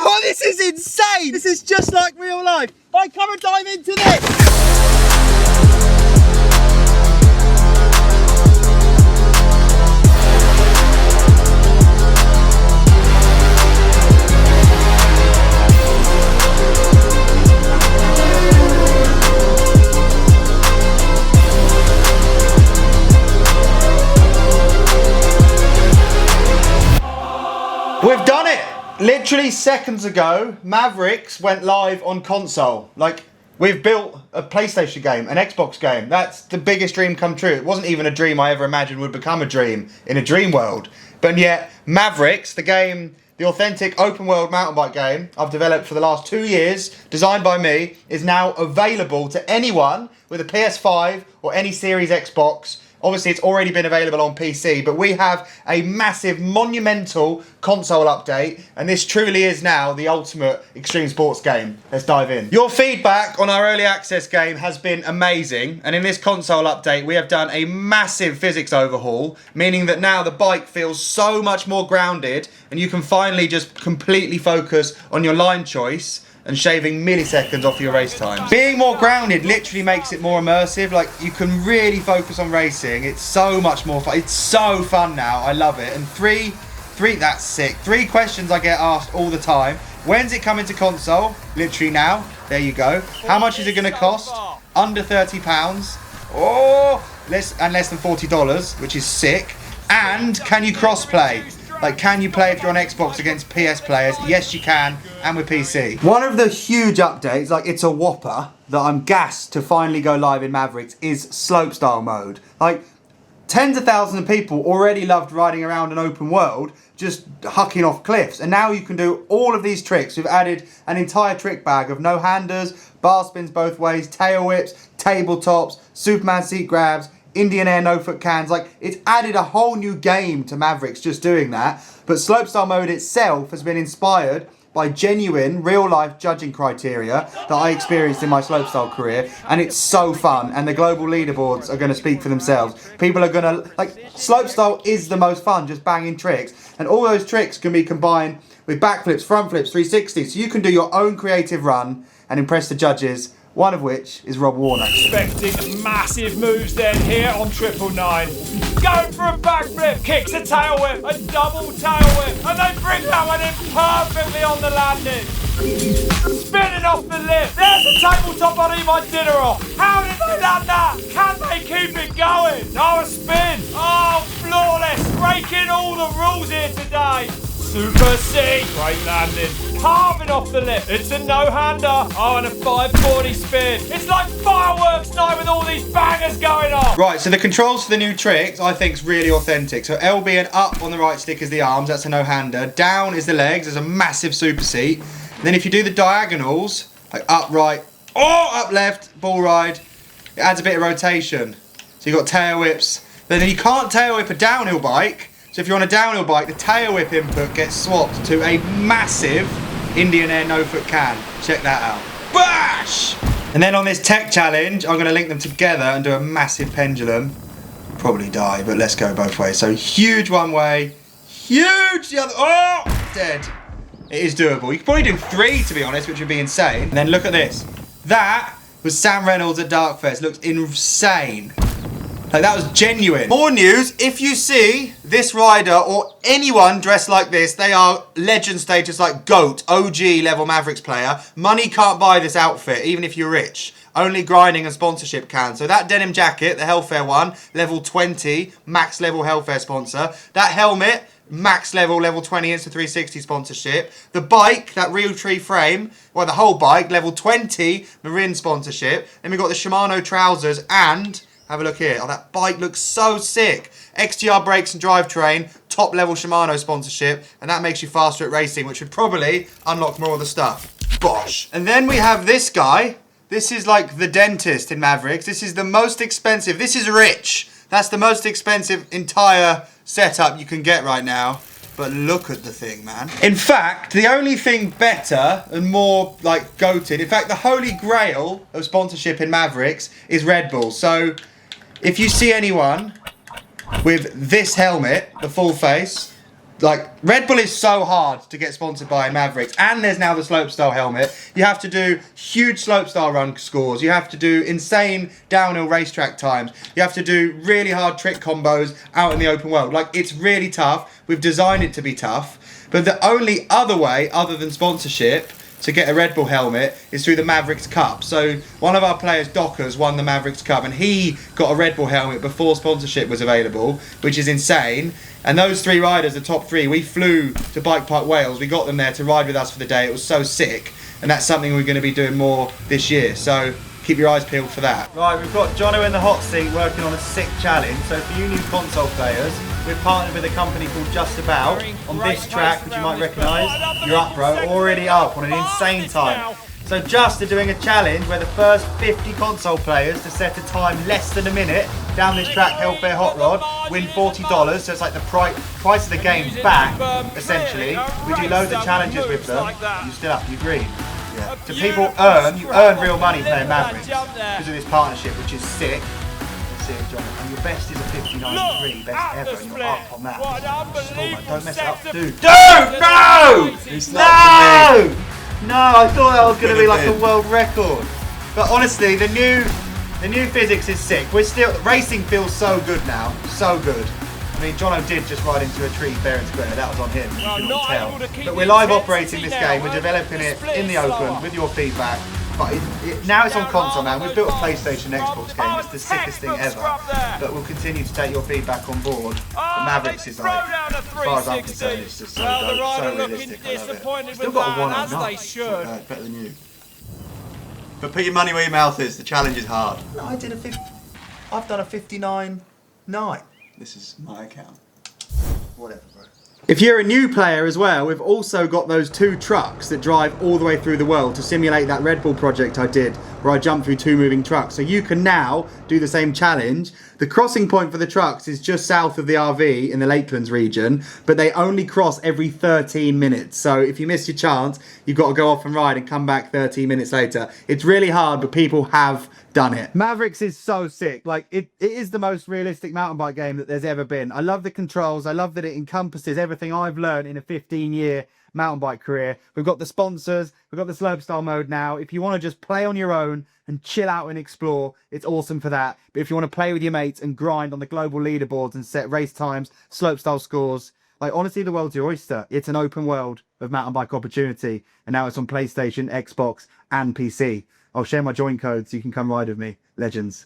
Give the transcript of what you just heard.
Oh, this is insane! This is just like real life. Right, come and dive into this. We've done it! Literally seconds ago, Mavericks went live on console. Like, we've built a PlayStation game, an Xbox game. That's the biggest dream come true. It wasn't even a dream I ever imagined would become a dream in a dream world. But yet, Mavericks, the game, the authentic open world mountain bike game I've developed for the last 2 years, designed by me, is now available to anyone with a PS5 or any Series Xbox. Obviously, it's already been available on PC, but we have a massive, monumental console update, and this truly is now the ultimate extreme sports game. Let's dive in. Your feedback on our early access game has been amazing, and in this console update, we have done a massive physics overhaul, meaning that now the bike feels so much more grounded, and you can finally just completely focus on your line choice and shaving milliseconds off your race times. Being more grounded literally makes it more immersive. Like, you can really focus on racing. It's so much more fun. It's so fun now. I love it. And three, that's sick. 3 questions I get asked all the time. When's it coming to console? Literally now. There you go. How much is it going to cost? Under £30. Oh, less than $40, which is sick. And can you cross-play? Like, can you play if you're on Xbox against PS players? Yes, you can, and with PC. One of the huge updates, like it's a whopper, that I'm gassed to finally go live in Mavericks is slopestyle mode. Like, tens of thousands of people already loved riding around an open world, just hucking off cliffs. And now you can do all of these tricks. We've added an entire trick bag of no-handers, bar spins both ways, tail whips, tabletops, Superman seat grabs, Indian air no-foot cans. Like, it's added a whole new game to Mavericks just doing that. But slopestyle mode itself has been inspired by genuine, real-life judging criteria that I experienced in my slopestyle career, and it's so fun, and the global leaderboards are going to speak for themselves. People are going to, like, slopestyle is the most fun, just banging tricks, and all those tricks can be combined with backflips, front flips, 360s, so you can do your own creative run and impress the judges, one of which is Rob Warner. Expecting massive moves then here on 999. Going for a backflip, kicks a tail whip, a double tail whip, and they bring that one in perfectly on the landing. Spinning off the lip. There's the tabletop I'll eat my dinner off. How did they land that? Can they keep it going? Oh, a spin. Oh, flawless. Breaking all the rules here today. Super C, great landing, carving off the lip, it's a no-hander, oh, and a 540 spin. It's like fireworks night with all these bangers going on. Right, so the controls for the new tricks I think is really authentic. So LB and up on the right stick is the arms, that's a no-hander. Down is the legs, there's a massive super seat. And then if you do the diagonals, like up right, oh, up left, ball ride, it adds a bit of rotation. So you've got tail whips, but then you can't tail whip a downhill bike. So if you're on a downhill bike, the tail whip input gets swapped to a massive Indian air no-foot can. Check that out. Bash! And then on this tech challenge, I'm going to link them together and do a massive pendulum. Probably die, but let's go both ways. So huge one way, huge the other. Oh, dead. It is doable. You could probably do 3, to be honest, which would be insane. And then look at this. That was Sam Reynolds at Darkfest. Looks insane. Like, that was genuine. More news, if you see this rider or anyone dressed like this, they are legend status, like GOAT, OG level Mavericks player. Money can't buy this outfit, even if you're rich. Only grinding and sponsorship can. So that denim jacket, the Hellfair one, level 20, max level Hellfair sponsor. That helmet, max level 20 Insta360 sponsorship. The bike, that Real Tree frame, well, the whole bike, level 20 Marin sponsorship. Then we've got the Shimano trousers and... have a look here. Oh, that bike looks so sick. XTR brakes and drivetrain, top level Shimano sponsorship, and that makes you faster at racing, which would probably unlock more of the stuff. Bosh. And then we have this guy. This is like the dentist in Mavericks. This is the most expensive. This is rich. That's the most expensive entire setup you can get right now. But look at the thing, man. In fact, the only thing better and more like goated, in fact, the holy grail of sponsorship in Mavericks is Red Bull. So if you see anyone with this helmet, the full face, Like, Red Bull is so hard to get sponsored by Mavericks, and there's now the slopestyle helmet. You have to do huge slopestyle run scores. You have to do insane downhill racetrack times. You have to do really hard trick combos out in the open world. Like, it's really tough. We've designed it to be tough. But the only other way, other than sponsorship, to get a Red Bull helmet is through the Mavericks Cup. So one of our players, Dockers, won the Mavericks Cup, and he got a Red Bull helmet before sponsorship was available, which is insane. And those 3 riders, the top 3, we flew to Bike Park Wales. We got them there to ride with us for the day. It was so sick, and that's something we're going to be doing more this year. So keep your eyes peeled for that. Right, we've got Jono in the hot seat working on a sick challenge. So for you new console players, we've partnered with a company called Just About on this track, which you might recognise. You're up, bro. Already up on an insane time. So Just are doing a challenge where the first 50 console players to set a time less than a minute down this track, Hellfair Hot Rod, win $40. So it's like the price of the game back, essentially. We do loads of challenges with them. You still up, you green. Yeah. So people you earn real money playing Mavericks because of this partnership, which is sick. John, and your best is a 59.3, best ever, and you're up on that. Don't mess it up, dude. No! No, I thought that was going to be like a world record. But honestly, the new physics is sick. Racing feels so good now, so good. I mean, Jono did just ride into a tree fair and square. That was on him. You couldn't tell. But we're live operating this game. We're developing it in the open with your feedback. But now it's on console, man. We've built a PlayStation Xbox game. It's the sickest thing ever. But we'll continue to take your feedback on board. The Mavericks is like, as far as I'm concerned, it's just so dope, so realistic. I love it. Still got a 109. Better than you. But put your money where your mouth is. The challenge is hard. No, I've done a 59.9. This is my account. Whatever, bro. If you're a new player as well, we've also got those 2 trucks that drive all the way through the world to simulate that Red Bull project I did, where I jumped through 2 moving trucks. So you can now do the same challenge. The crossing point for the trucks is just south of the RV in the Lakelands region, but they only cross every 13 minutes. So if you miss your chance, you've got to go off and ride and come back 13 minutes later. It's really hard, but people have done it. Mavericks is so sick. Like, it is the most realistic mountain bike game that there's ever been. I love the controls. I love that it encompasses everything I've learned in a 15-year mountain bike career. We've got the sponsors. We've got the slopestyle mode now. If you want to just play on your own and chill out and explore, it's awesome for that. But if you want to play with your mates and grind on the global leaderboards and set race times, slopestyle scores, like, honestly, the world's your oyster. It's an open world of mountain bike opportunity. And now it's on PlayStation, Xbox, and PC. I'll share my join code so you can come ride with me. Legends.